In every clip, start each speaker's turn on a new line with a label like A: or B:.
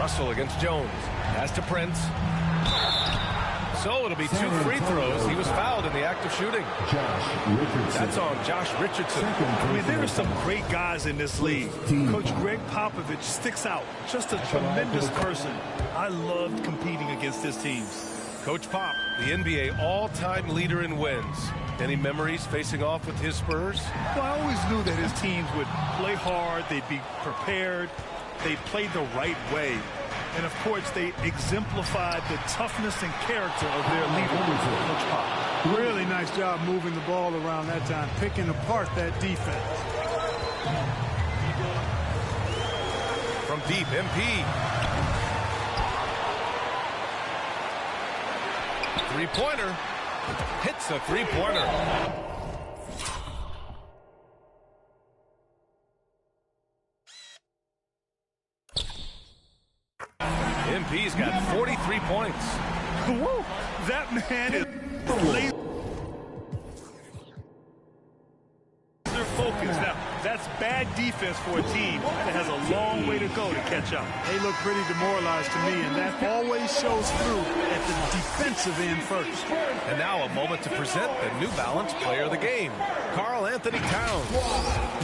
A: Russell against Jones. Pass to Prince. So it'll be 2 free throws. He was fouled in the act of shooting. That's on Josh Richardson.
B: I mean, there are some great guys in this league. Coach Greg Popovich sticks out. Just a tremendous person. I loved competing against his teams.
A: Coach Pop, the NBA all-time leader in wins. Any memories facing off with his Spurs?
B: Well, I always knew that his teams would play hard. They'd be prepared. They played the right way. And, of course, they exemplified the toughness and character of their leader, Coach Pop.
C: Really nice job moving the ball around that time, picking apart that defense.
A: From deep, MP. Three-pointer. Hits a three-pointer. MP's got 43 points.
B: Woo! That man is laser focused. Now, that's bad defense for a team that has a long way to go to catch up.
C: They look pretty demoralized to me, and that always shows through at the defensive end first.
A: And now a moment to present the New Balance Player of the Game, Karl-Anthony Towns.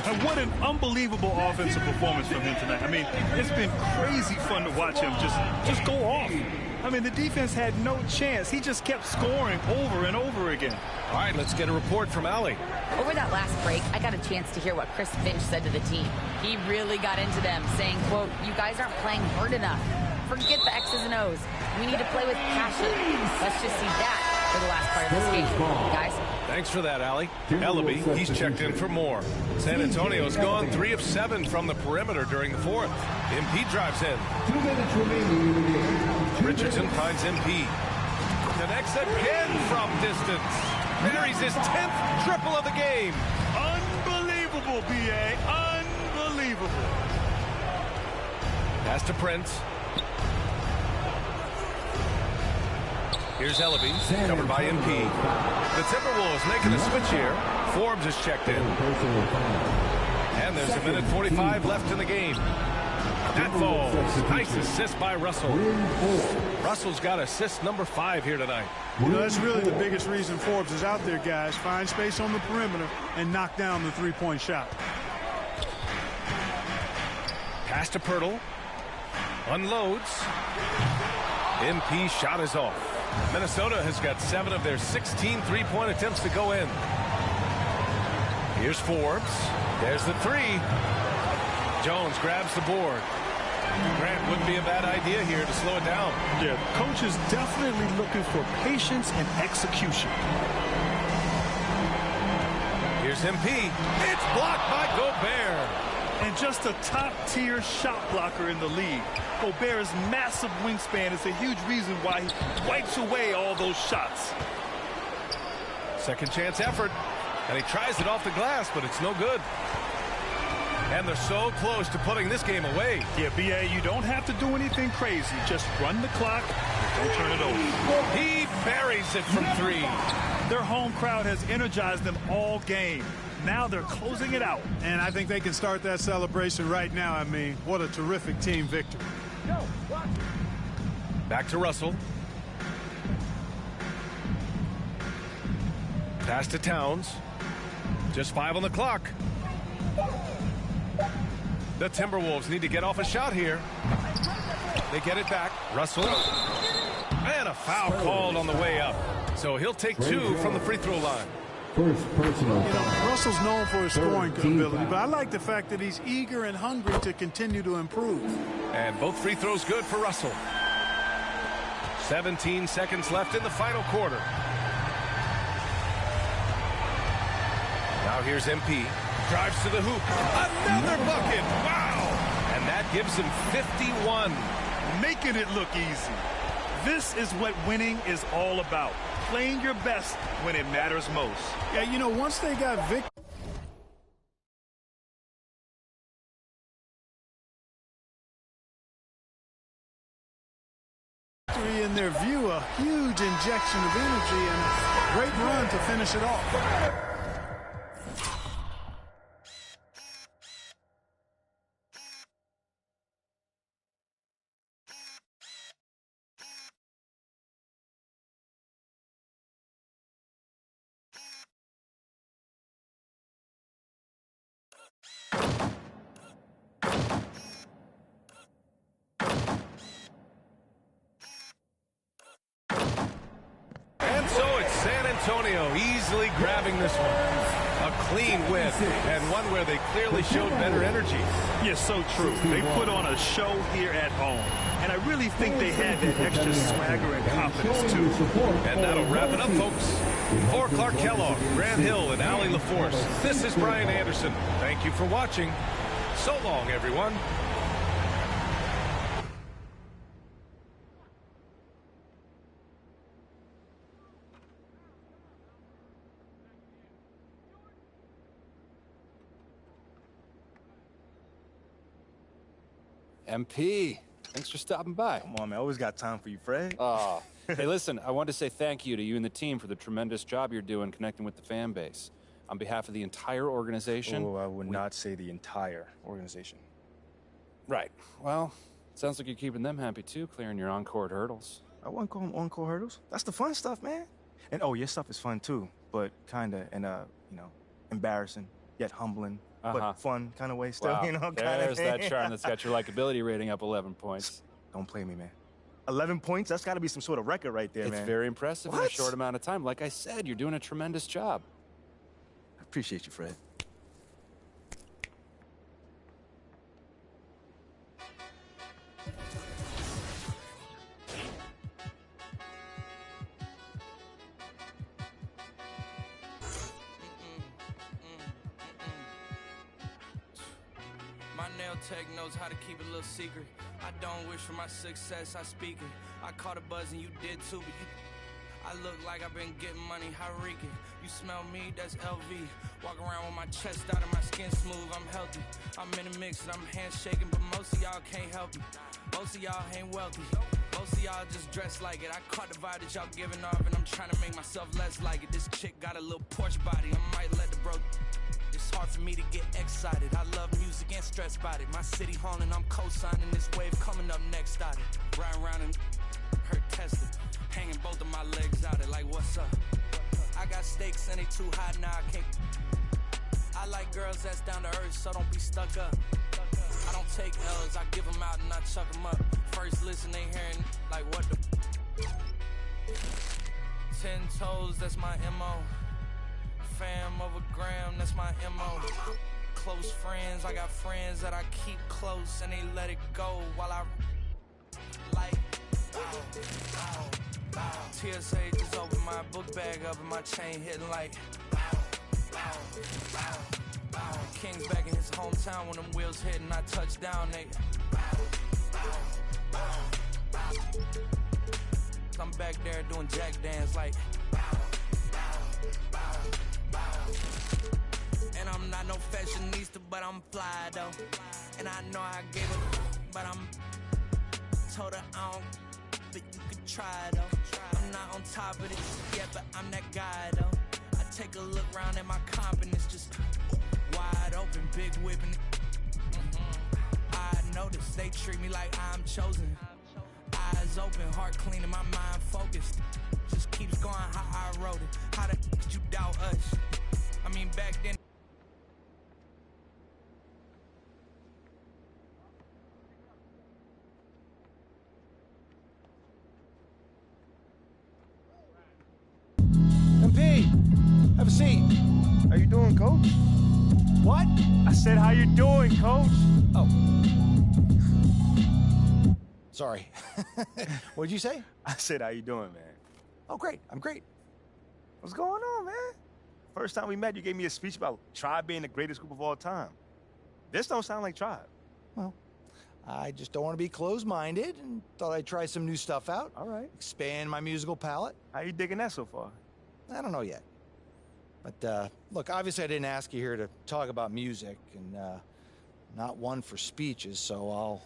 B: And what an unbelievable offensive performance from him tonight. I mean, it's been crazy fun to watch him just go off. I mean, the defense had no chance. He just kept scoring over and over again.
A: All right, let's get a report from Allie.
D: Over that last break, I got a chance to hear what Chris Finch said to the team. He really got into them, saying, quote, "You guys aren't playing hard enough. Forget the X's and O's. We need to play with passion." Let's just see that for the last part of this game, guys.
A: Thanks for that, Allie. Ellaby, he's checked in for more. San Antonio's gone 3 of 7 from the perimeter during the fourth. MP drives in.
E: 2 minutes remaining in the game.
A: Richardson finds MP. Connects again from distance. Buries his 10th triple of the game.
B: Unbelievable, B.A. Unbelievable.
A: Pass to Prince. Here's Ellaby, covered by MP. The Timberwolves making a switch here. Forbes is checked in. And there's a minute 45 left in the game. That falls. Nice assist by Russell. Russell's got assist number 5 here tonight.
C: You know, that's really the biggest reason Forbes is out there, guys. Find space on the perimeter and knock down the three-point shot.
A: Pass to Pirtle. Unloads. MP shot is off. Minnesota has got 7 of their 16 three-point attempts to go in. Here's Forbes. There's the 3. Jones grabs the board. Grant wouldn't be a bad idea here to slow it down.
B: Yeah, coach is definitely looking for patience and execution.
A: Here's MP. It's blocked by Gobert.
B: And just a top-tier shot blocker in the league. Gobert's massive wingspan is a huge reason why he wipes away all those shots.
A: Second chance effort. And he tries it off the glass, but it's no good. And they're so close to putting this game away.
B: Yeah, B.A., you don't have to do anything crazy. Just run the clock and don't turn it over.
A: He buries it from 3.
B: Their home crowd has energized them all game. Now they're closing it out.
C: And I think they can start that celebration right now. I mean, what a terrific team victory.
A: Back to Russell. Pass to Towns. Just 5 on the clock. The Timberwolves need to get off a shot here. They get it back. Russell. And a foul called on the way up. So he'll take 2 from the free throw line.
E: First personal
C: You know,
E: foul.
C: Russell's known for his scoring ability, but I like the fact that he's eager and hungry to continue to improve.
A: And both free throws good for Russell. 17 seconds left in the final quarter. Now here's MP. Drives to the hoop. Another bucket. Wow. And that gives him 51.
B: Making it look easy. This is what winning is all about. Playing your best when it matters most.
C: Yeah, you know, once they got victory in their view, a huge injection of energy and a great run to finish it off.
A: Antonio easily grabbing this one. A clean win, and one where they clearly showed better energy.
B: Yes, so true. They put on a show here at home, and I really think they had that extra swagger and confidence, too.
A: And that'll wrap it up, folks. For Clark Kellogg, Grant Hill, and Allie LaForce, this is Brian Anderson. Thank you for watching. So long, everyone.
F: MP, thanks for stopping by.
G: Come on, man. I always got time for you, Fred.
F: Hey, listen, I wanted to say thank you to you and the team for the tremendous job you're doing connecting with the fan base. On behalf of the entire organization...
G: Oh, I would not say the entire organization.
F: Right. Well, sounds like you're keeping them happy, too, clearing your on-court hurdles.
G: I wouldn't call them on-court hurdles. That's the fun stuff, man. And, oh, your stuff is fun, too. But kind of in a, embarrassing, yet humbling, but fun kind of way still,
F: Wow. There's that charm that's got your likability rating up 11 points.
G: Don't play me, man. 11 points? That's got to be some sort of record right there, man.
F: It's very impressive in a short amount of time. Like I said, you're doing a tremendous job.
G: I appreciate you, Fred.
H: My nail tech knows how to keep a little secret. I don't wish for my success, I speak it. I caught a buzz and you did too, but I look like I've been getting money, how reek it. You smell me, that's LV. Walk around with my chest out and my skin smooth, I'm healthy. I'm in a mix and I'm handshaking, but most of y'all can't help me. Most of y'all ain't wealthy. Most of y'all just dress like it. I caught the vibe that y'all giving off and I'm trying to make myself less like it. This chick got a little Porsche body, I might let the bro. It's hard for me to get excited. I love music and stress about it. My city haunting, I'm co-signing this wave coming up next out it. Riding around and her tested. Hanging both of my legs out it like what's up? I got stakes and they too high now I can't. I like girls that's down to earth, so don't be stuck up. I don't take L's, I give them out and I chuck them up. First listen, they hearing like what the 10 toes, that's my MO. Fam over gram, that's my MO. Close friends, I got friends that I keep close and they let it go while I like TSA just opened my book bag up and my chain hitting like King's back in his hometown when them wheels hit and I touch down, they I'm back there doing jack dance like and I'm not no fashionista, but I'm fly though. And I know I gave it, but I'm told her I don't, but you could try though. I'm not on top of this yet, but I'm that guy though. I take a look around at my confidence, just wide open, big whipping. I notice they treat me like I'm chosen. Eyes open, heart clean, and my mind focused. Just keeps going how I wrote it. How the did you doubt us? I mean, back then.
G: MP, have a seat. How you doing, Coach? What? I said, how you doing, Coach?
I: Oh. Sorry. What did you say?
G: I said, how you doing, man?
I: Oh, great. I'm great.
G: What's going on, man? First time we met, you gave me a speech about Tribe being the greatest group of all time. This don't sound like Tribe.
I: Well, I just don't want to be closed-minded and thought I'd try some new stuff out.
G: All right.
I: Expand my musical palette.
G: How you digging that so far?
I: I don't know yet. But, look, obviously I didn't ask you here to talk about music, and not one for speeches, so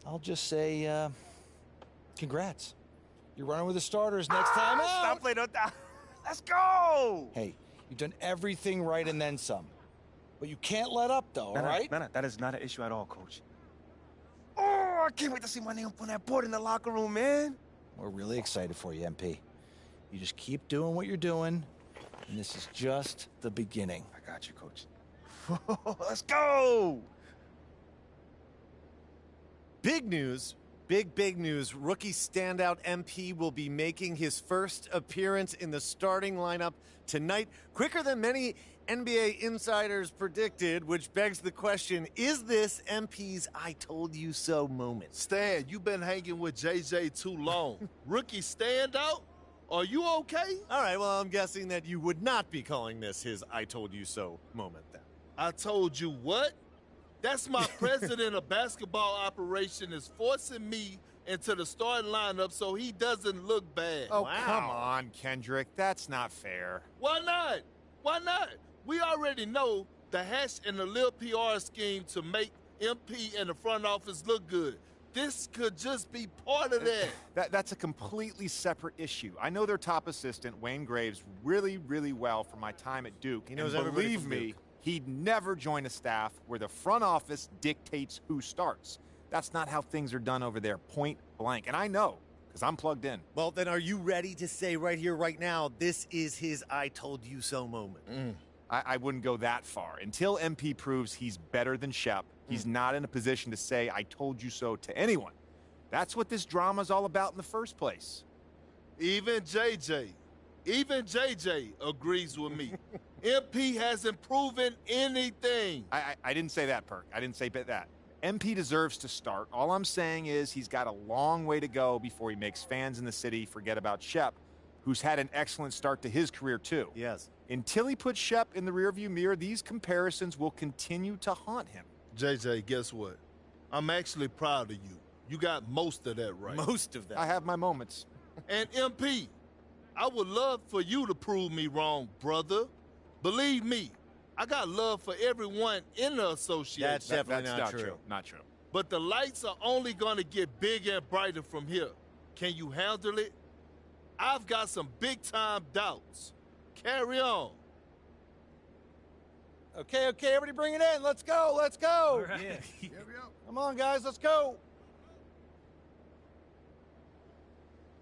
I: I'll just say, congrats. You're running with the starters next time out.
G: Stop playing on that. Let's go!
I: Hey, you've done everything right and then some. But you can't let up, though, all right?
G: No, that is not an issue at all, Coach. Oh, I can't wait to see my name up on that board in the locker room, man.
I: We're really excited for you, MP. You just keep doing what you're doing, and this is just the beginning.
G: I got you, Coach. Let's go!
J: Big news. Big news. Rookie standout MP will be making his first appearance in the starting lineup tonight. Quicker than many NBA insiders predicted, which begs the question, is this MP's I told you so moment?
K: Stan, you've been hanging with JJ too long. Rookie standout? Are you okay?
J: All right, well, I'm guessing that you would not be calling this his I told you so moment then.
K: I told you what? That's my president of basketball operation is forcing me into the starting lineup so he doesn't look bad.
J: Oh, wow. Come on, Kendrick. That's not fair.
K: Why not? Why not? We already know the hash and the little PR scheme to make MP and the front office look good. This could just be part of that.
L: That's a completely separate issue. I know their top assistant, Wayne Graves, really well from my time at Duke.
J: He knows
L: and
J: everybody
L: believe
J: from
L: me,
J: Duke.
L: He'd never join a staff where the front office dictates who starts. That's not how things are done over there, point blank. And I know, because I'm plugged in.
J: Well, then are you ready to say right here, right now, this is his I told you so moment?
L: I wouldn't go that far. Until MP proves he's better than Shep, he's not in a position to say, I told you so to anyone. That's what this drama's all about in the first place.
K: Even JJ agrees with me. MP hasn't proven anything.
L: I didn't say that, Perk. I didn't say that. MP deserves to start. All I'm saying is he's got a long way to go before he makes fans in the city forget about Shep, who's had an excellent start to his career, too.
J: Yes.
L: Until he puts Shep in the rearview mirror, these comparisons will continue to haunt him.
K: JJ, guess what? I'm actually proud of you. You got most of that right.
J: Most of that.
L: I have my moments.
K: And MP, I would love for you to prove me wrong, brother. Believe me, I got love for everyone in the association.
J: That's definitely not true.
L: Not true.
K: But the lights are only going to get bigger and brighter from here. Can you handle it? I've got some big-time doubts. Carry on.
I: Okay, everybody bring it in. Let's go.
C: All right.
I: Yeah. Come on, guys, let's go.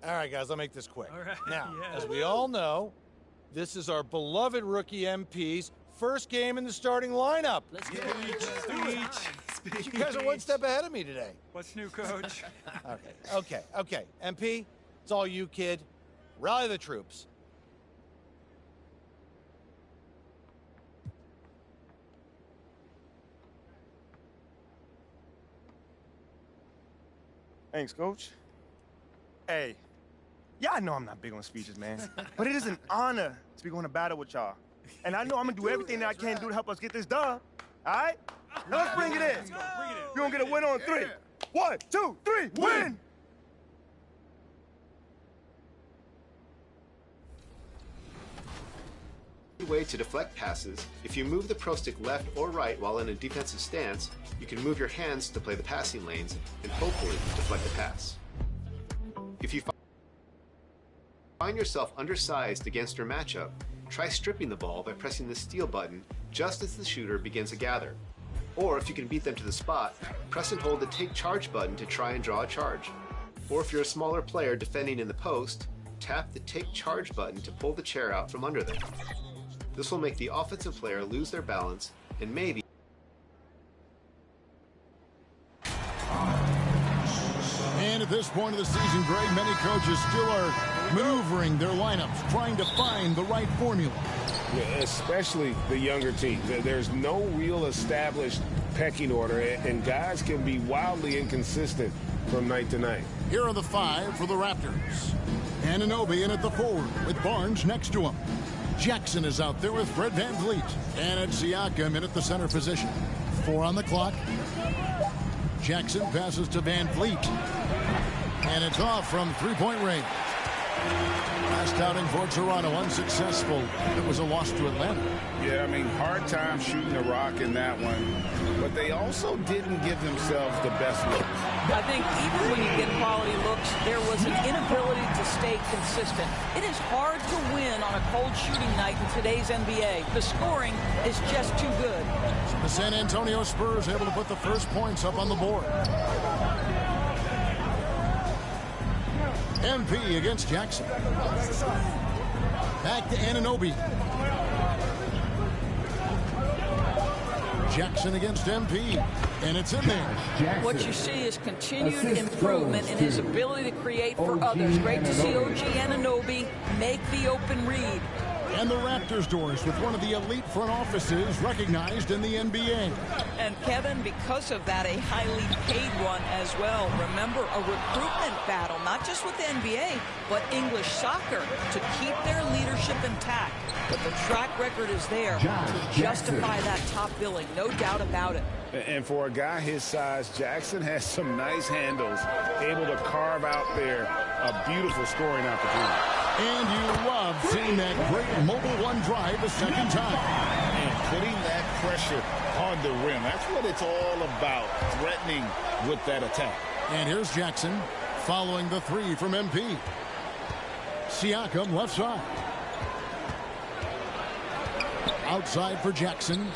I: All right, guys, I'll make this quick.
C: All right.
I: Now,
C: Yeah.
I: as we all know, this is our beloved rookie MP's first game in the starting lineup.
C: Let's go. Speech.
I: You guys are one step ahead of me today.
C: What's new, Coach?
I: Okay. MP, it's all you, kid. Rally the troops.
G: Thanks, Coach. Hey, yeah, I know I'm not big on speeches, man. But it is an honor to be going to battle with y'all. And I know I'm going to do everything that I can do to help us get this done. All right? Now let's bring it in. You're going to get a win on 3. 1, 2, 3, win!
M: Way to deflect passes. If you move the pro stick left or right while in a defensive stance, you can move your hands to play the passing lanes and hopefully deflect the pass. If you find yourself undersized against your matchup, try stripping the ball by pressing the steal button just as the shooter begins to gather. Or if you can beat them to the spot, press and hold the take charge button to try and draw a charge. Or if you're a smaller player defending in the post, tap the take charge button to pull the chair out from under them. This will make the offensive player lose their balance and maybe
N: And at this point of the season, Greg, many coaches still are maneuvering their lineups, trying to find the right formula.
O: Yeah, especially the younger teams. There's no real established pecking order, and guys can be wildly inconsistent from night to night.
N: Here are the 5 for the Raptors. Anunoby in at the forward with Barnes next to him. Jackson is out there with Fred VanVleet. And it's Siakam in at the center position. 4 on the clock. Jackson passes to VanVleet. And it's off from three-point range. Last outing for Toronto, unsuccessful. It was a loss to Atlanta.
O: Yeah, I mean, hard time shooting the rock in that one. But they also didn't give themselves the best look.
P: I think even when you get quality looks, there was an inability to stay consistent. It is hard to win on a cold shooting night in today's NBA. The scoring is just too good.
N: So the San Antonio Spurs able to put the first points up on the board. MP against Jackson. Back to Anunoby. Jackson against MP. And it's in there.
P: What you see is continued improvement in his ability to create for others. Great to see OG Anunoby make the open read.
N: And the Raptors doors with one of the elite front offices recognized in the NBA.
P: And Kevin, because of that, a highly paid one as well. Remember, a recruitment battle, not just with the NBA, but English soccer to keep their leadership intact. But the track record is there to justify that top billing, no doubt about it.
O: And for a guy his size, Jackson has some nice handles, able to carve out there a beautiful scoring opportunity.
N: And you love seeing that great mobile one drive a second time.
K: And putting that pressure on the rim. That's what it's all about, threatening with that attack.
N: And here's Jackson following the three from MP. Siakam left side. Outside for Jackson.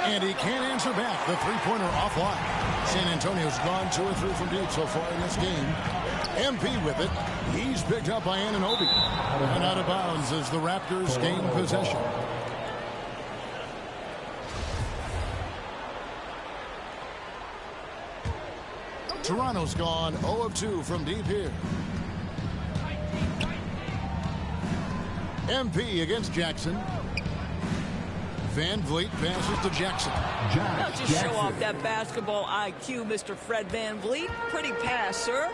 N: And he can't answer back. The three-pointer offline. San Antonio's gone 2 or 3 from deep so far in this game. MP with it. He's picked up by Anunoby. And out of bounds as the Raptors gain possession. Toronto's gone 0 of 2 from deep here. MP against Jackson. Van Vliet passes to Jackson.
P: Don't just show off that basketball IQ, Mr. Fred Van Vliet. Pretty pass, sir.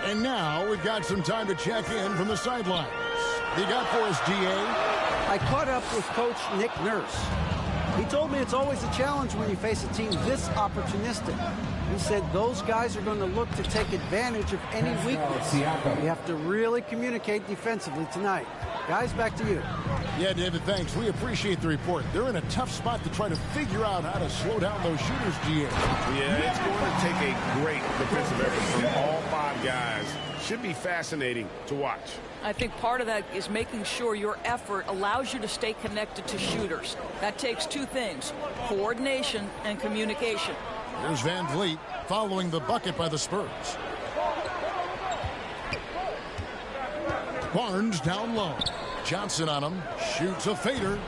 N: And now we've got some time to check in from the sidelines. What do you got for us, DA?
Q: I caught up with Coach Nick Nurse. He told me it's always a challenge when you face a team this opportunistic. He said those guys are going to look to take advantage of any weakness. You have to really communicate defensively tonight. Guys, back to you.
N: Yeah, David, thanks. We appreciate the report. They're in a tough spot to try to figure out how to slow down those shooters, DA.
O: Yeah, it's going to take a great defensive effort from all 5 guys. Should be fascinating to watch.
P: I think part of that is making sure your effort allows you to stay connected to shooters. That takes 2 things, coordination and communication.
N: Here's Van Vliet following the bucket by the Spurs. Barnes down low. Johnson on him. Shoots a fader.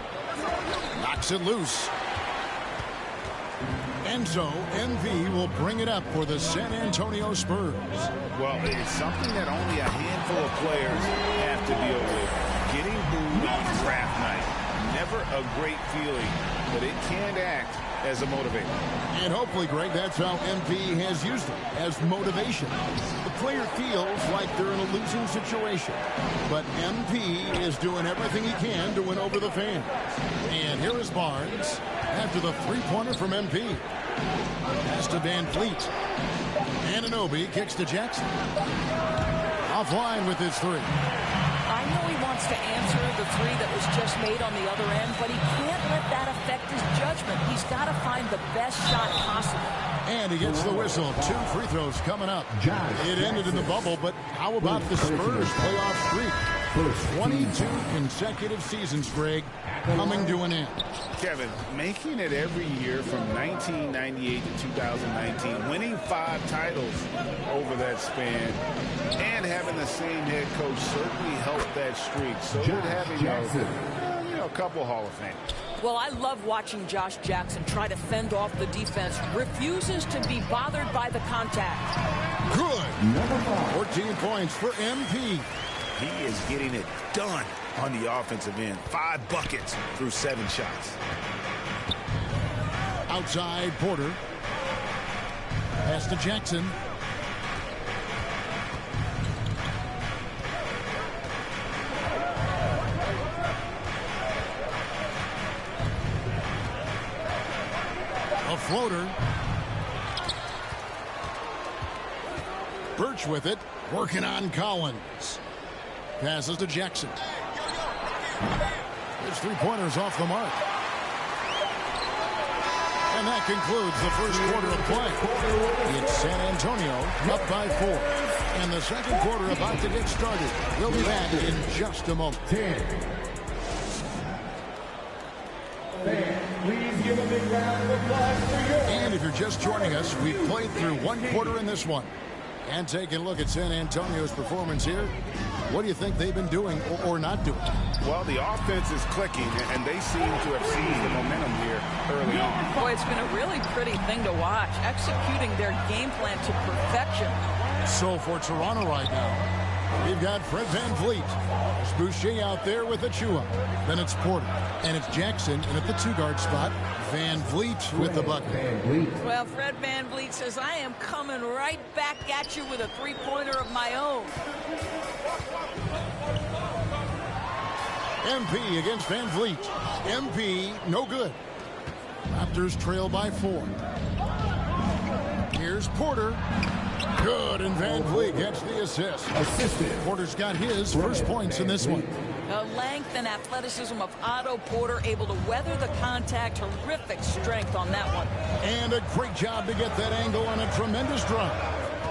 N: Knocks it loose. And so MV will bring it up for the San Antonio Spurs.
O: Well, it's something that only a handful of players have to deal with. Getting booed on draft night. Never a great feeling, but it can act as a motivator.
N: And hopefully, Greg, that's how MP has used it, as motivation. The player feels like they're in a losing situation, but MP is doing everything he can to win over the fans. And here is Barnes after the three-pointer from MP. Pass to Van Vliet. Anunoby kicks to Jackson. Offline with his 3.
P: I know he wants to answer the 3 that was just made on the other end, but he can't let that affect his judgment. He's got to find the best shot possible.
N: And he gets the whistle. 2 free throws coming up. It ended in the bubble, but how about the Spurs playoff streak? 22 consecutive seasons, Greg, coming to an end.
O: Kevin, making it every year from 1998 to 2019, winning 5 titles over that span, and having the same head coach certainly helped that streak. So did having a couple Hall of Fame.
P: Well, I love watching Josh Jackson try to fend off the defense. Refuses to be bothered by the contact.
N: Good. 14 points for MP.
O: He is getting it done on the offensive end. 5 buckets through 7 shots.
N: Outside Porter. Pass to Jackson. A floater. Birch with it. Working on Collins. Passes to Jackson. His 3-pointers off the mark. And that concludes the first quarter of play. It's San Antonio up by 4. And the second quarter about to get started. We'll be back in just a moment.
E: Please give a big round of applause for your...
N: And if you're just joining us, we've played through 1 quarter in this one. And taking a look at San Antonio's performance here, what do you think they've been doing or not doing?
O: Well, the offense is clicking, and they seem to have seized the momentum here early on.
P: Boy, it's been a really pretty thing to watch, executing their game plan to perfection.
N: So for Toronto right now, we've got Fred VanVleet. There's Boucher out there with Achua. Then it's Porter. And it's Jackson. And at the 2-guard spot, VanVleet with the bucket.
P: Well, Fred VanVleet says, I am coming right back at you with a three-pointer of my own.
N: MP against VanVleet. MP, no good. Raptors trail by 4. Here's Porter. Good, and VanVleet gets the assist. Porter's got his first points in this one.
P: The length and athleticism of Otto Porter, able to weather the contact. Terrific strength on that one.
N: And a great job to get that angle on a tremendous drive.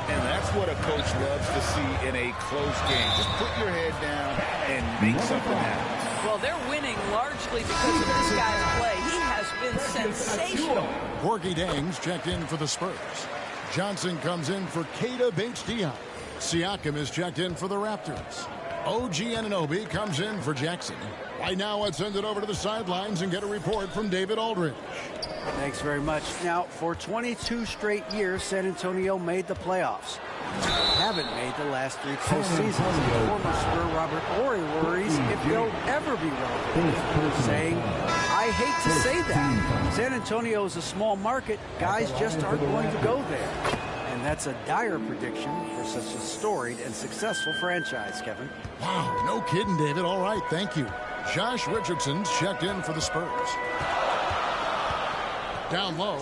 O: And that's what a coach loves to see in a close game. Just put your head down and make something happen.
P: Well, they're winning largely because of this guy's play. He has been sensational.
N: Corky Dangs checked in for the Spurs. Johnson comes in for Keita Bates-Diop. Siakam is checked in for the Raptors. OG Anunoby comes in for Jackson. Right now, let's send it over to the sidelines and get a report from David Aldridge.
Q: Thanks very much. Now, for 22 straight years, San Antonio made the playoffs. They haven't made the last 3 postseasons. Former Spur Robert Horry worries if they'll ever be relevant, saying, I hate to say that. San Antonio is a small market. Guys just aren't going to go there. And that's a dire prediction for such a storied and successful franchise, Kevin.
N: Wow, no kidding, David. All right, thank you. Josh Richardson's checked in for the Spurs. Down low.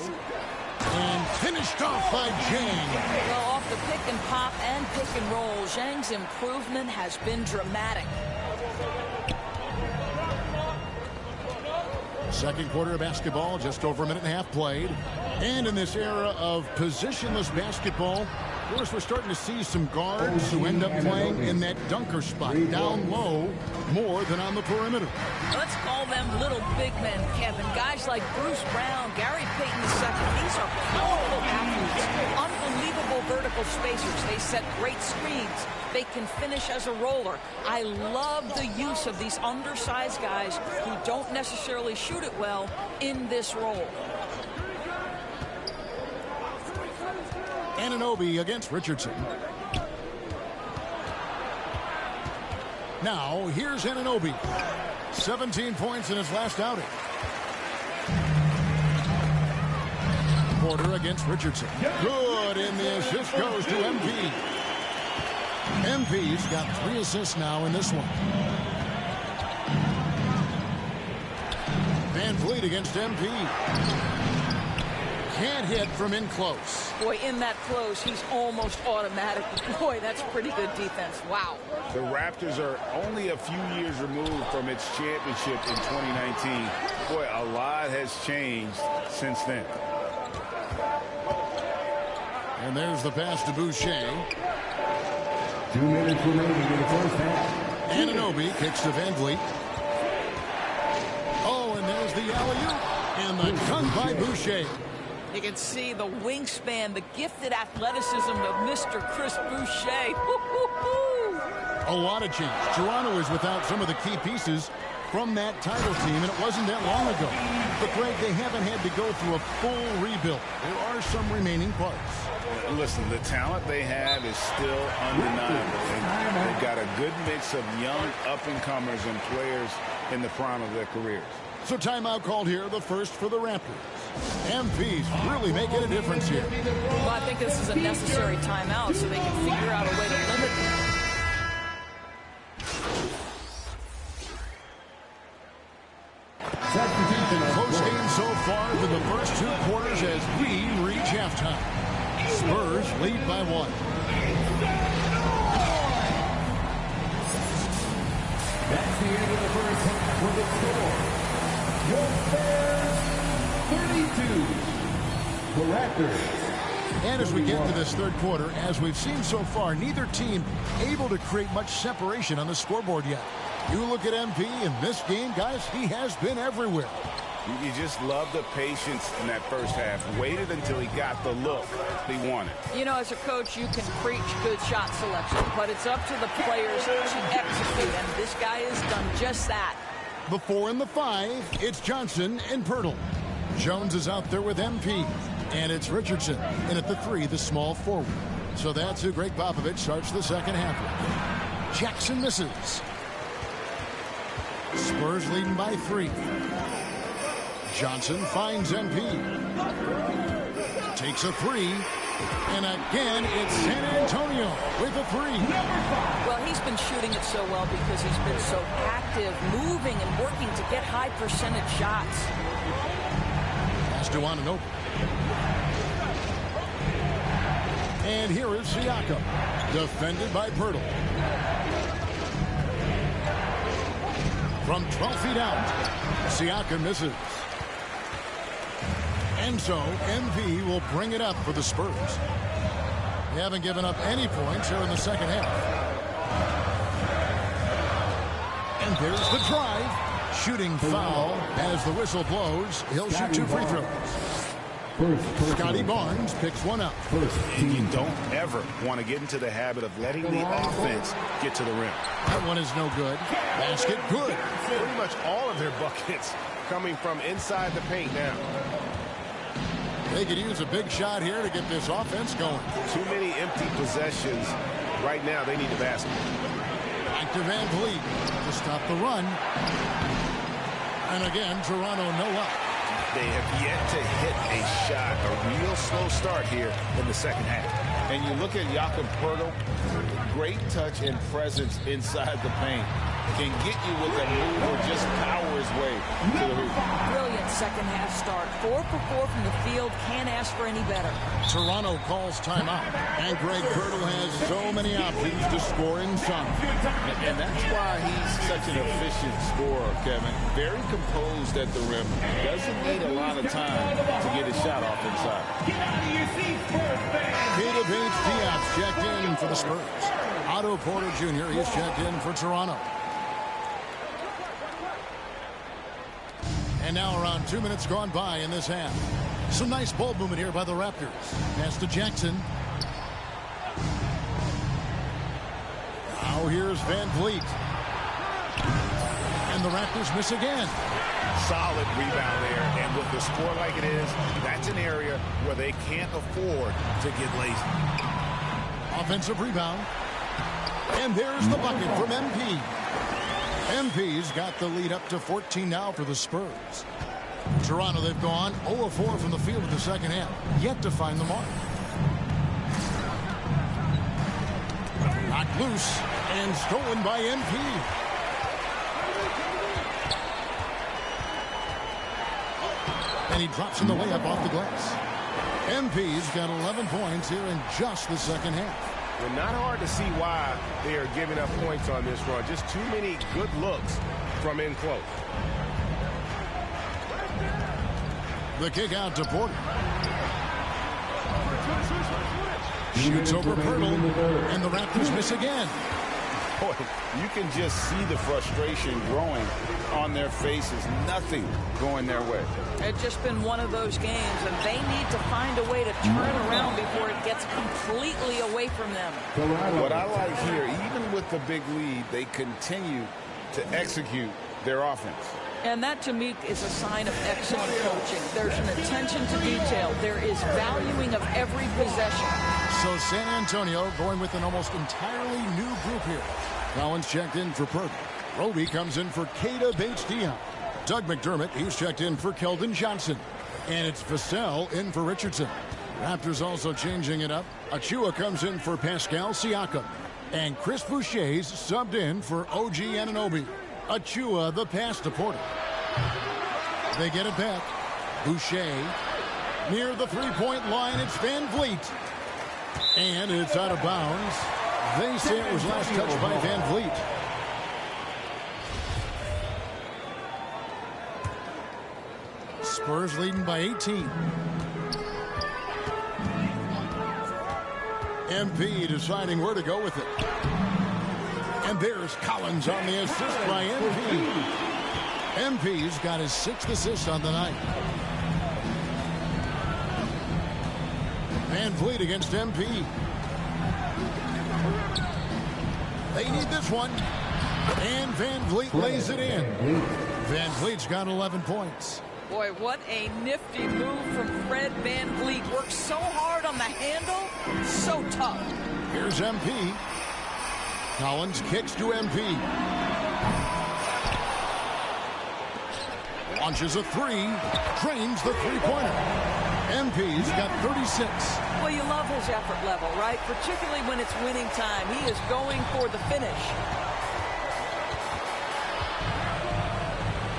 N: And finished off by Zhang.
P: Well, off the pick and pop and pick and roll, Zhang's improvement has been dramatic.
N: Second quarter of basketball, just over a minute and a half played. And in this era of positionless basketball, of course, we're starting to see some guards who end up playing in that dunker spot, down low, more than on the perimeter.
P: Let's call them little big men, Kevin. Guys like Bruce Brown, Gary Payton II. These are powerful athletes, unbelievable vertical spacers. They set great screens. They can finish as a roller. I love the use of these undersized guys who don't necessarily shoot it well in this role.
N: Anunoby against Richardson. Now, here's Anunoby. 17 points in his last outing. Porter against Richardson. Good, and the assist goes to MP. MP's got 3 assists now in this one. VanVleet against MP. Can't hit from in close.
P: Boy, in that close, he's almost automatic. Boy, that's pretty good defense. Wow.
O: The Raptors are only a few years removed from its championship in 2019. Boy, a lot has changed since then.
N: And there's the pass to Boucher.
E: 2 minutes remaining in the first half.
N: Anunoby kicks to VanVleet. Oh, and there's the alley-oop. And the dunk by Boucher.
P: You can see the wingspan, the gifted athleticism of Mr. Chris Boucher.
N: A lot of change. Toronto is without some of the key pieces from that title team, and it wasn't that long ago. But, Greg, they haven't had to go through a full rebuild. There are some remaining parts.
O: Listen, the talent they have is still undeniable. And they've got a good mix of young up-and-comers and players in the prime of their careers.
N: So timeout called here, the first for the Raptors. MP's really making a difference here.
P: Well, I think this is a necessary timeout so they can figure out a way to limit them.
N: Close game so far through the first 2 quarters as we reach halftime. Spurs lead by 1.
E: That's the end of the first half with the score. Your Spurs 32. The Raptors.
N: And as we get to this third quarter, as we've seen so far, neither team able to create much separation on the scoreboard yet. You look at MP in this game, guys, he has been everywhere.
O: You just love the patience in that first half. Waited until he got the look he wanted.
P: You know, as a coach, you can preach good shot selection, but it's up to the players to execute, and this guy has done just that.
N: The 4 and the 5, it's Johnson and Pirtle. Jones is out there with MP, and it's Richardson. And at the 3, the small forward. So that's who Greg Popovich starts the second half with. Jackson misses. Spurs leading by 3. Johnson finds MP. Takes a 3. And again, it's San Antonio with a 3.
P: Well, he's been shooting it so well because he's been so active, moving and working to get high percentage shots.
N: Pass to Anunoby. And here is Siakam, defended by Pirtle. From 12 feet out, Siakam misses. And so MP will bring it up for the Spurs. They haven't given up any points here in the second half. And there's the drive. Shooting foul as the whistle blows. He'll shoot 2 free throws. Scotty Barnes picks one up.
O: You don't ever want to get into the habit of letting the offense get to the rim.
N: That one is no good. Basket good.
A: Pretty much all of their buckets coming from inside the paint now.
N: They could use a big shot here to get this offense going.
A: Too many empty possessions. Right now, they need the basket.
N: Back to Van Vliet to stop the run. And again, Toronto no up.
O: They have yet to hit a shot, a real slow start here in the second half.
R: And you look at Jakob Poeltl, great touch and presence inside the paint. Can get you with a move or just power his way to the hoop.
P: Brilliant second half start. 4 for 4 from the field. Can't ask for any better.
N: Toronto calls timeout. And Greg Poeltl has so many options to score inside.
R: And that's why he's such an efficient scorer, Kevin. Very composed at the rim. Doesn't need a lot of time to get his shot off inside.
N: Get out of your seats, Spurs fans! Keita Bates-Diop checked in for the Spurs. Otto Porter Jr. is checked in for Toronto. And now around 2 minutes gone by in this half. Some nice ball movement here by the Raptors. Pass to Jackson. Now here's Van Vliet. And the Raptors miss again.
O: Solid rebound there. And with the score like it is, that's an area where they can't afford to get lazy.
N: Offensive rebound. And there's the bucket from MP. MP's got the lead up to 14 now for the Spurs. Toronto, they've gone 0 of 4 from the field in the second half. Yet to find the mark. Knocked loose and stolen by MP. And he drops in the layup off the glass. MP's got 11 points here in just the second half.
A: Well, not hard to see why they are giving up points on this run. Just too many good looks from in close.
N: The kick out to Porter. Shoots over Pirtle, and the Raptors miss again.
R: Boy, you can just see the frustration growing on their faces. Nothing going their way.
P: It's just been one of those games, and they need to find a way to turn around before it gets completely away from them.
R: What I like here, even with the big lead, they continue to execute their offense.
P: And that, to me, is a sign of excellent coaching. There's an attention to detail. There is valuing of every possession.
N: So San Antonio going with an almost entirely new group here. Collins checked in for Pirtle. Roby comes in for Keita Bates-Diop. Doug McDermott, he's checked in for Keldon Johnson. And it's Vassell in for Richardson. Raptors also changing it up. Achua comes in for Pascal Siakam. And Chris Boucher's subbed in for OG Anunoby. Achua, the pass to Porter. They get it back. Boucher near the three-point line. It's Van Vliet. And it's out of bounds. They say it was last touched by Van Vliet. Spurs leading by 18. MP deciding where to go with it. And there's Collins on the assist by MP. MP's got his 6th assist on the night. Van Vliet against MP. They need this one. And Van Vliet lays it in. Van Vliet's got 11 points.
P: Boy, what a nifty move from Fred Van Vliet. Works so hard on the handle. So tough.
N: Here's MP. Collins kicks to MP. Launches a three. Drains the three-pointer. MP's got 36.
P: Well, you love his effort level, right? Particularly when it's winning time. He is going for the finish.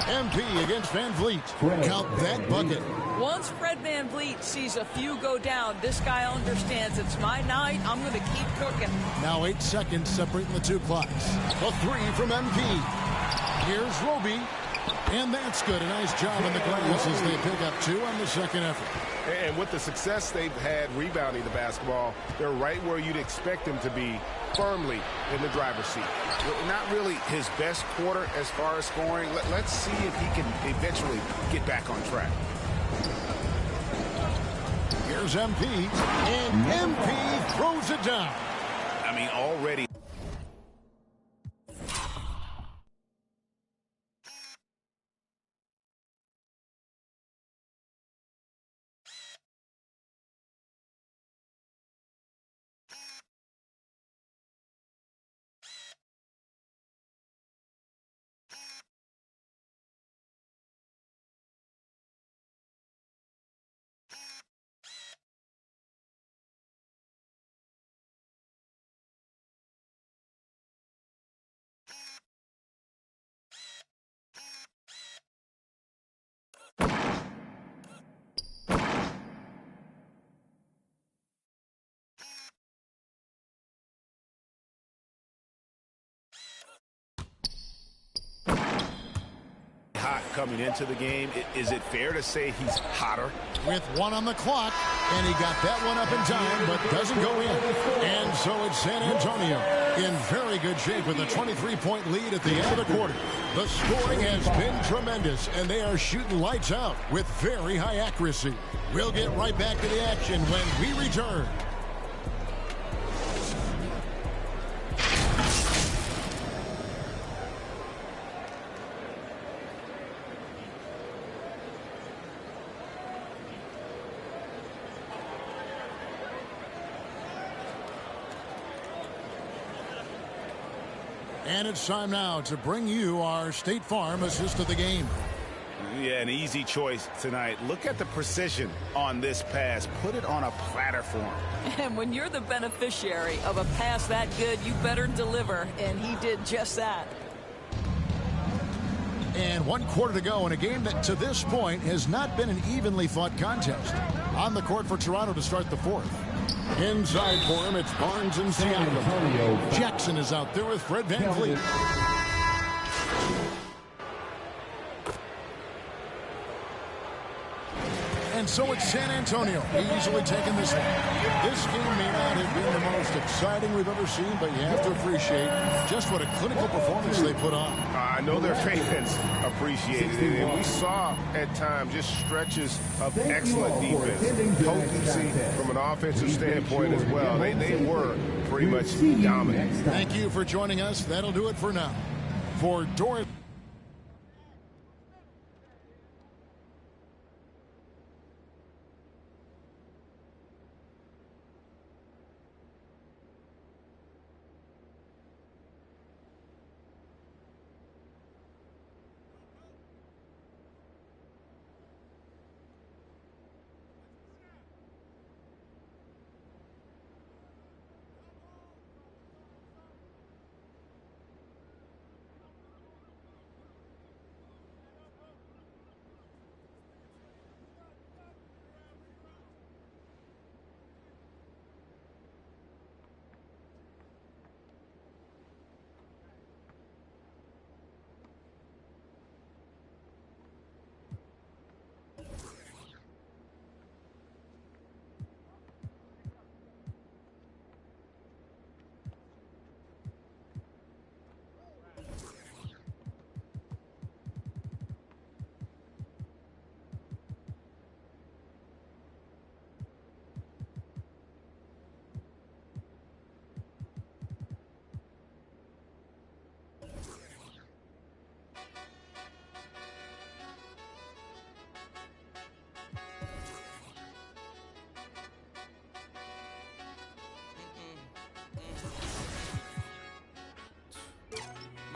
N: MP against Van Vliet. Count that bucket.
P: Once Fred Van Vliet sees a few go down, this guy understands it's my night. I'm going to keep cooking.
N: Now 8 seconds separating the two clocks. A three from MP. Here's Roby. And that's good. A nice job on the glass as they pick up 2 on the second effort.
R: And with the success they've had rebounding the basketball, they're right where you'd expect them to be, firmly in the driver's seat. Not really his best quarter as far as scoring. Let's see if he can eventually get back on track.
N: Here's MP, and MP throws it down.
R: I mean, already. Hot coming into the game. Is it fair to say he's hotter?
N: With 1 on the clock, and he got that one up in time, but doesn't go in. And so it's San Antonio in very good shape with a 23-point lead at the end of the quarter. The scoring has been tremendous, and they are shooting lights out with very high accuracy. We'll get right back to the action when we return. And it's time now to bring you our State Farm assist of the game.
R: Yeah, an easy choice tonight. Look at the precision on this pass. Put it on a platter for him.
P: And when you're the beneficiary of a pass that good, you better deliver. And he did just that.
N: And 1 quarter to go in a game that to this point has not been an evenly fought contest. On the court for Toronto to start the 4th. Inside for him, it's Barnes and Siakam. Jackson is out there with Fred Van Vliet. And so it's San Antonio easily taking this one. This game may not have been the most exciting we've ever seen, but you have to appreciate just what a clinical performance they put on.
R: I know their fans appreciated it, and we saw at times just stretches of excellent defense, potency from an offensive standpoint as well. They were pretty much dominant.
N: Thank you for joining us. That'll do it for now. For Doris.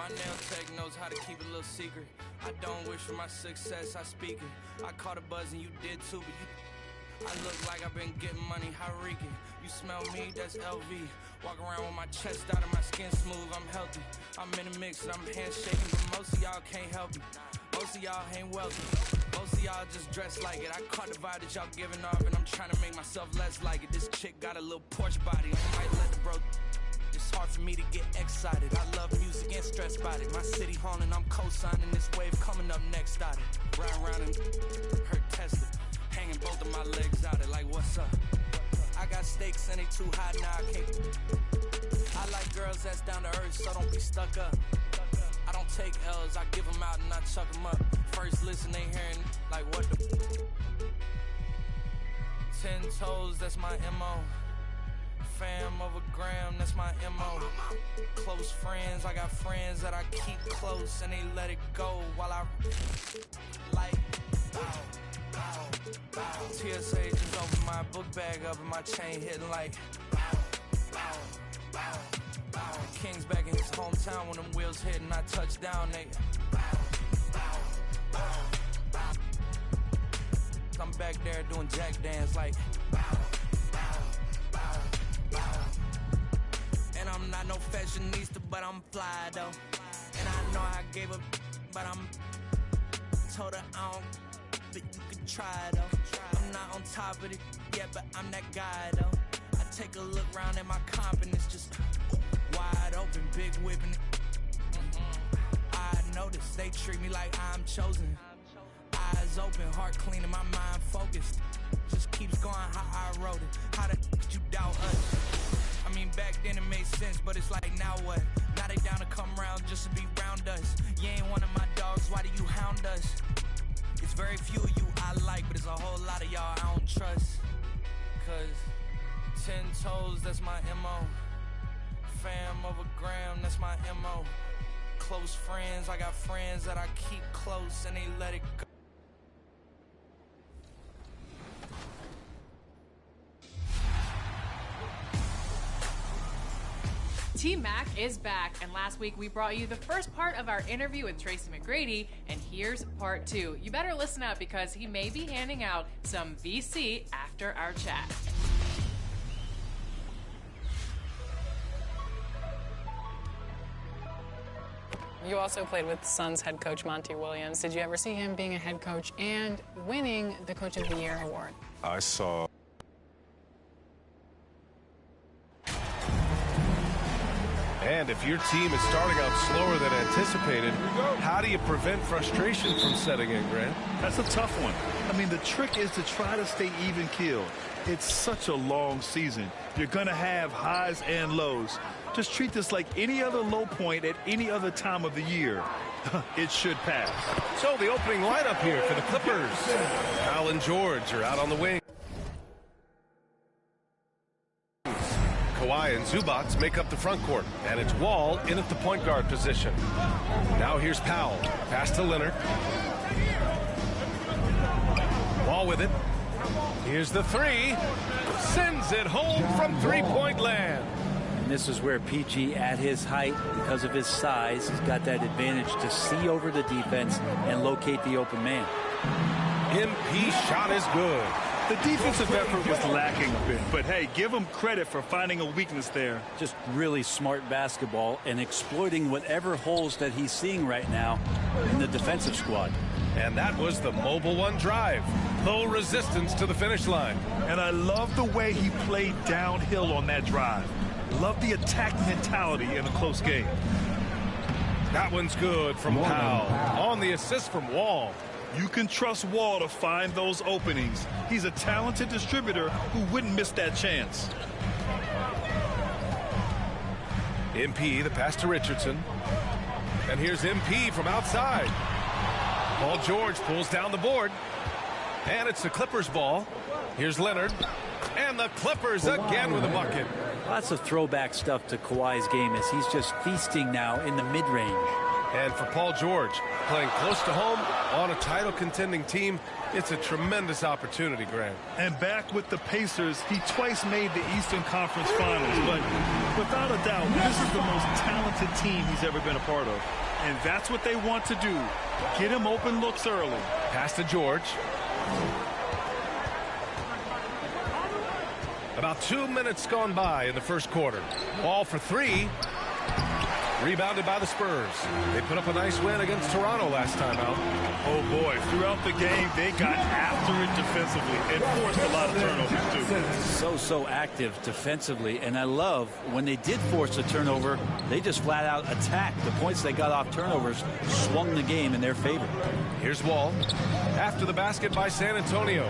H: My nail tech knows how to keep a little secret. I don't wish for my success, I speak it. I caught a buzz and you did too, but I look like I've been getting money, how reeking. You smell me, that's LV. Walk around with my chest out and my skin smooth, I'm healthy. I'm in a mix and I'm handshaking, but most of y'all can't help me. Most of y'all ain't wealthy. Most of y'all just dress like it. I caught the vibe that y'all giving off and I'm trying to make myself less like it. This chick got a little Porsche body, I might let the bro. It's hard for me to get excited. I love music and stress about it. My city haunting, I'm co-signing this wave coming up next out it. Round and her Tesla. Hanging both of my legs out it like what's up? I got stakes and they too high now I can't. I like girls that's down to earth, so don't be stuck up. I don't take L's, I give them out and I chuck them up. First listen, they hearing like what the 10 toes, that's my MO. Fam over gram, that's my MO. Close friends, I got friends that I keep close and they let it go while I like TSA just opened my book bag up and my chain hitting like King's back in his hometown when them wheels hit and I touch down, they I'm back there doing jack dance like and I'm not no fashionista, but I'm fly though. And I know I gave up, but I'm told her I don't, but you can try though. I'm not on top of it yet, but I'm that guy though. I take a look around at my confidence just wide open, big whipping. I notice they treat me like I'm chosen. Eyes open, heart clean, and my mind focused. Just keeps going how I wrote it. How the you doubt us? I mean, back then it made sense, but it's like, now what? Now they down to come round just to be round us. You ain't one of my dogs, why do you hound us? It's very few of you I like, but it's a whole lot of y'all I don't trust. Cause 10 toes, that's my MO. Fam over gram, that's my MO. Close friends, I got friends that I keep close and they let it go.
S: T-Mac is back, and last week we brought you the first part of our interview with Tracy McGrady, and here's part 2. You better listen up because he may be handing out some VC after our chat.
T: You also played with Suns head coach Monty Williams. Did you ever see him being a head coach and winning the Coach of the Year award?
A: I saw. And if your team is starting out slower than anticipated, how do you prevent frustration from setting in, Grant?
B: That's a tough one. I mean, the trick is to try to stay even-keeled. It's such a long season. You're going to have highs and lows. Just treat this like any other low point at any other time of the year. It should pass.
A: So the opening lineup here for the Clippers. Powell and George are out on the wing. Kawhi and Zubac make up the front court, and it's Wall in at the point guard position. Now here's Powell. Pass to Leonard. Wall with it. Here's the three. Sends it home from three-point land.
U: And this is where PG, at his height, because of his size, has got that advantage to see over the defense and locate the open man.
A: MP shot is good.
B: The defensive effort was lacking a bit, but hey, give him credit for finding a weakness there.
U: Just really smart basketball and exploiting whatever holes that he's seeing right now in the defensive squad.
A: And that was the Mobile One drive. Low resistance to the finish line.
B: And I love the way he played downhill on that drive. Love the attack mentality in a close game.
A: That one's good from Powell. On the assist from Wall.
B: You can trust Wall to find those openings. He's a talented distributor who wouldn't miss that chance.
A: MP, the pass to Richardson. And here's MP from outside. Paul George pulls down the board. And it's the Clippers ball. Here's Leonard. And the Clippers again with a bucket.
U: Lots of throwback stuff to Kawhi's game as he's just feasting now in the mid-range.
A: And for Paul George, playing close to home on a title-contending team, it's a tremendous opportunity, Grant.
B: And back with the Pacers, he twice made the Eastern Conference Finals. But without a doubt, this is the most talented team he's ever been a part of. And that's what they want to do. Get him open looks early.
A: Pass to George. About 2 minutes gone by in the first quarter. Ball for three. Rebounded by the Spurs. They put up a nice win against Toronto last time out.
B: Oh, boy. Throughout the game, they got after it defensively and forced a lot of turnovers, too.
U: So active defensively. And I love when they did force a turnover, they just flat out attacked. The points they got off turnovers swung the game in their favor.
A: Here's Wall. After the basket by San Antonio.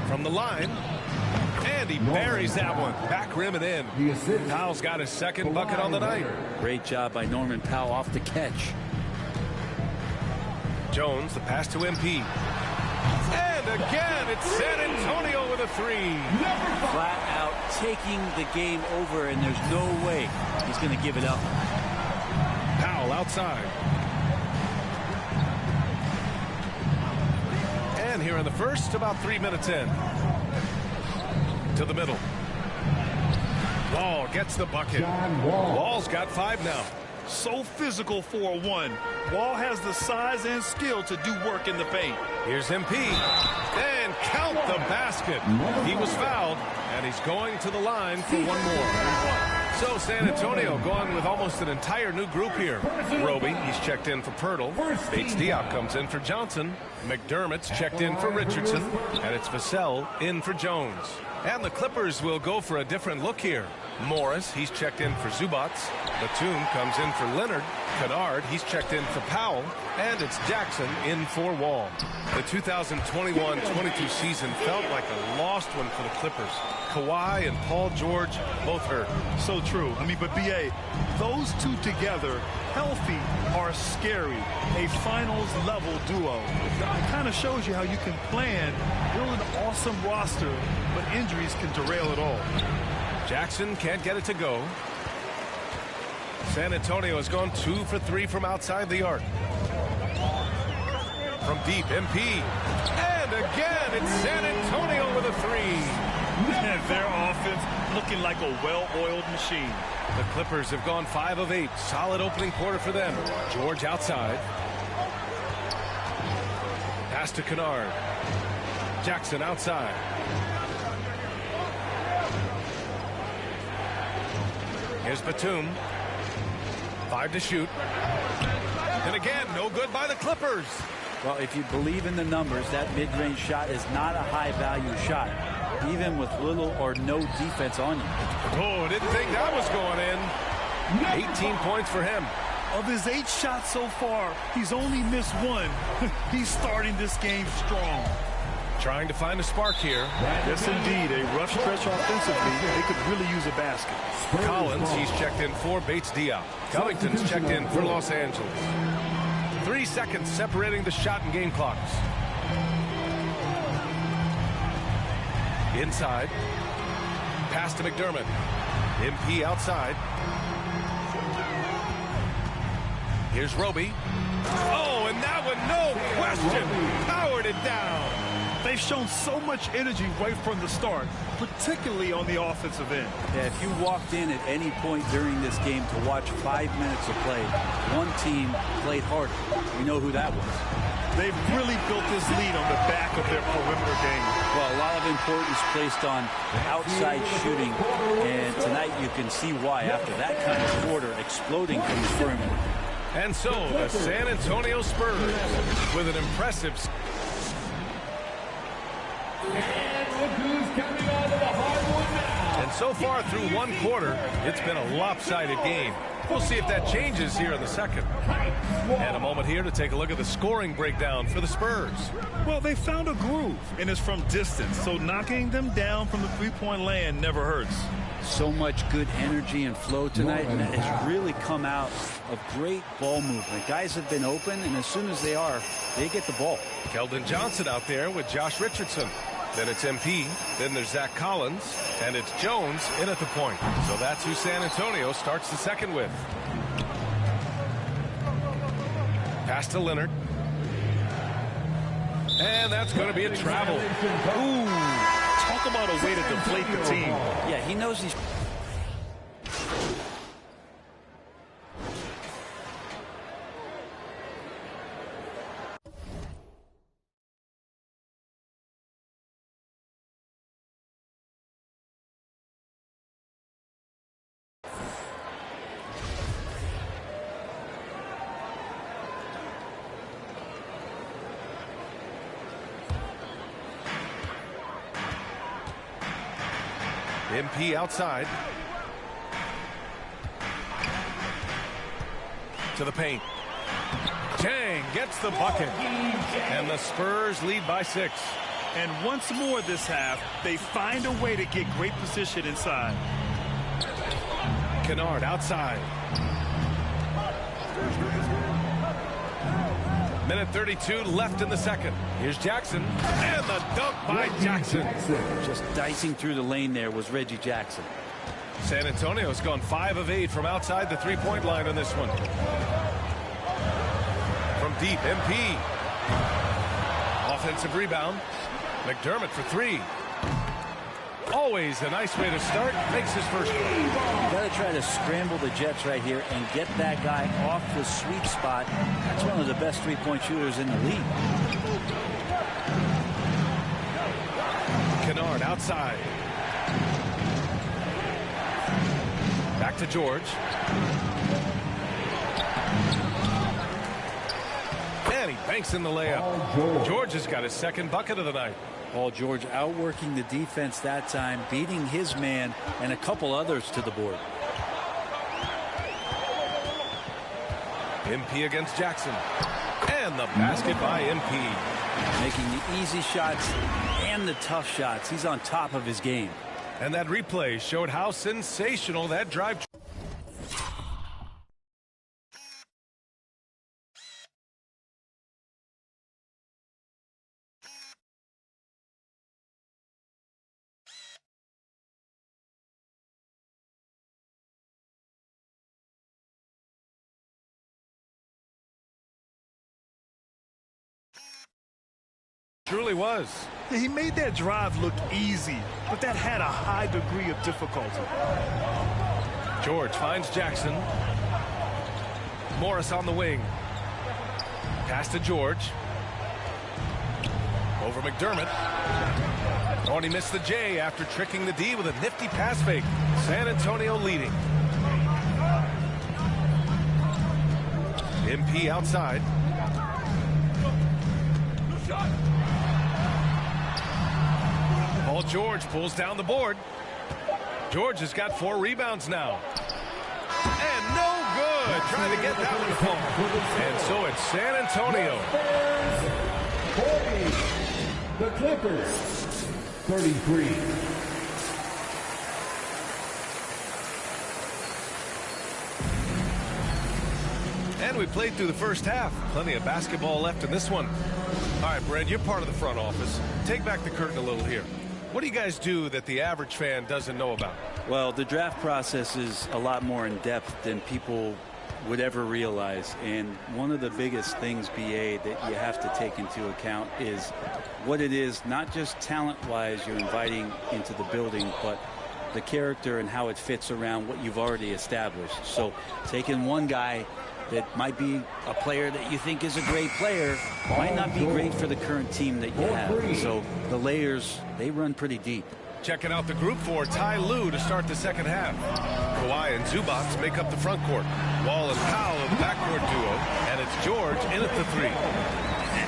A: From the line. And he buries that one. Back rim and in. Powell's got his second bucket on the night.
U: Great job by Norman Powell off the catch.
A: Jones, the pass to MP. And again, it's San Antonio with a three.
U: Flat out taking the game over, and there's no way he's going to give it up.
A: Powell outside. And here in the first, about 3 minutes in. To the middle. Wall gets the bucket. Wall's got 5 now.
B: So physical for a 1. Wall has the size and skill to do work in the paint.
A: Here's MP. And count the basket. He was fouled, and he's going to the line for one more. So San Antonio going with almost an entire new group here. Roby, he's checked in for Pirtle. Bates-Diop comes in for Johnson. McDermott's checked in for Richardson. And it's Vassell in for Jones. And the Clippers will go for a different look here. Morris, he's checked in for Zubac. Batum comes in for Leonard. Kennard, he's checked in for Powell. And it's Jackson in for Wall. The 2021-22 season felt like a lost one for the Clippers. Kawhi and Paul George both hurt.
B: So true. I mean, but B.A., those two together, healthy, are scary. A finals-level duo. It kind of shows you how you can plan, build an awesome roster, but injuries can derail it all.
A: Jackson can't get it to go. San Antonio has gone 2 for 3 from outside the arc. From deep, MP. And again, it's San Antonio with a three.
B: And their offense looking like a well-oiled machine.
A: The Clippers have gone 5 of 8. Solid opening quarter for them. George outside. Pass to Kennard. Jackson outside. Here's Batum. 5 to shoot. And again, no good by the Clippers.
U: Well, if you believe in the numbers, that mid-range shot is not a high-value shot, even with little or no defense on you.
A: Oh, didn't think that was going in. 18 points for him.
B: Of his 8 shots so far, he's only missed 1. He's starting this game strong.
A: Trying to find a spark here.
B: Yes, indeed. A rough stretch offensively. They could really use a basket.
A: Collins, he's checked in for Bates-Diop. Covington's checked in for Los Angeles. 3 seconds separating the shot and game clocks. Inside. Pass to McDermott. MP outside. Here's Roby. Oh, and that one, no question, powered it down.
B: They've shown so much energy right from the start, particularly on the offensive end.
U: Yeah, if you walked in at any point during this game to watch 5 minutes of play, one team played harder. We know who that was.
B: They've really built this lead on the back of their perimeter game.
U: Well, a lot of importance placed on outside shooting, and tonight you can see why after that kind of quarter exploding from the perimeter.
A: And so the San Antonio Spurs with an impressive. And so far through one quarter, it's been a lopsided game. We'll see if that changes here in the second. And a moment here to take a look at the scoring breakdown for the Spurs.
B: Well, they found a groove, and it's from distance, so knocking them down from the three-point land never hurts.
U: So much good energy and flow tonight, and that has really come out of great ball movement. Guys have been open, and as soon as they are, they get the ball.
A: Keldon Johnson out there with Josh Richardson. Then it's MP, then there's Zach Collins, and it's Jones in at the point. So that's who San Antonio starts the second with. Pass to Leonard. And that's going to be a travel.
B: Ooh, talk about a way to deflate the team.
U: Yeah, he knows he's...
A: MP outside. To the paint. Chang gets the bucket. And the Spurs lead by 6.
B: And once more this half, they find a way to get great position inside.
A: Kennard outside. Minute 32 left in the second. Here's Jackson. And the dunk by Jackson.
U: Just dicing through the lane there was Reggie Jackson.
A: San Antonio's gone 5 of 8 from outside the three-point line on this one. From deep, MP. Offensive rebound. McDermott for 3. Always a nice way to start. Makes his first one.
U: You got to try to scramble the Jets right here and get that guy off the sweet spot. That's one of the best three-point shooters in the league.
A: Kennard outside. Back to George. And he banks in the layup. George has got his second bucket of the night.
U: Paul George outworking the defense that time, beating his man and a couple others to the board.
A: MP against Jackson. And the basket by MP.
U: Making the easy shots and the tough shots. He's on top of his game.
A: And that replay showed how sensational that drive. Truly was.
B: He made that drive look easy, but that had a high degree of difficulty.
A: George finds Jackson. Morris on the wing. Pass to George. Over McDermott. Oh, and he missed the J after tricking the D with a nifty pass fake. San Antonio leading. MP outside. Paul George pulls down the board. George has got 4 rebounds now. And no good. Trying to get that one to fall. And so it's San Antonio.
E: The Clippers, 33.
A: And we played through the first half. Plenty of basketball left in this one. All right, Brad, you're part of the front office. Take back the curtain a little here. What do you guys do that the average fan doesn't know about?
U: Well, the draft process is a lot more in depth than people would ever realize. And one of the biggest things, BA, that you have to take into account is what it is, not just talent-wise you're inviting into the building, but the character and how it fits around what you've already established. So taking one guy that might be a player that you think is a great player might not be great for the current team that you have. So the layers, they run pretty deep.
A: Checking out the group for Ty Lue to start the second half. Kawhi and Zubac make up the front court. Wall and Powell the backcourt duo. And it's George in at the 3.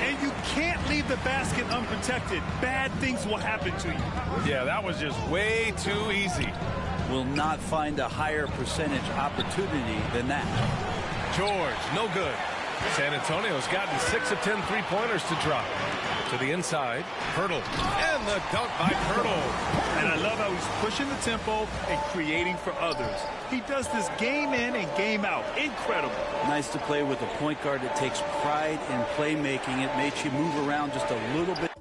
B: And you can't leave the basket unprotected. Bad things will happen to you.
A: Yeah, that was just way too easy.
U: Will not find a higher percentage opportunity than that.
A: George, no good. San Antonio's gotten 6 of 10 three-pointers to drop. To the inside, Pirtle. And the dunk by Pirtle.
B: And I love how he's pushing the tempo and creating for others. He does this game in and game out. Incredible.
U: Nice to play with a point guard that takes pride in playmaking. It makes you move around just a little bit.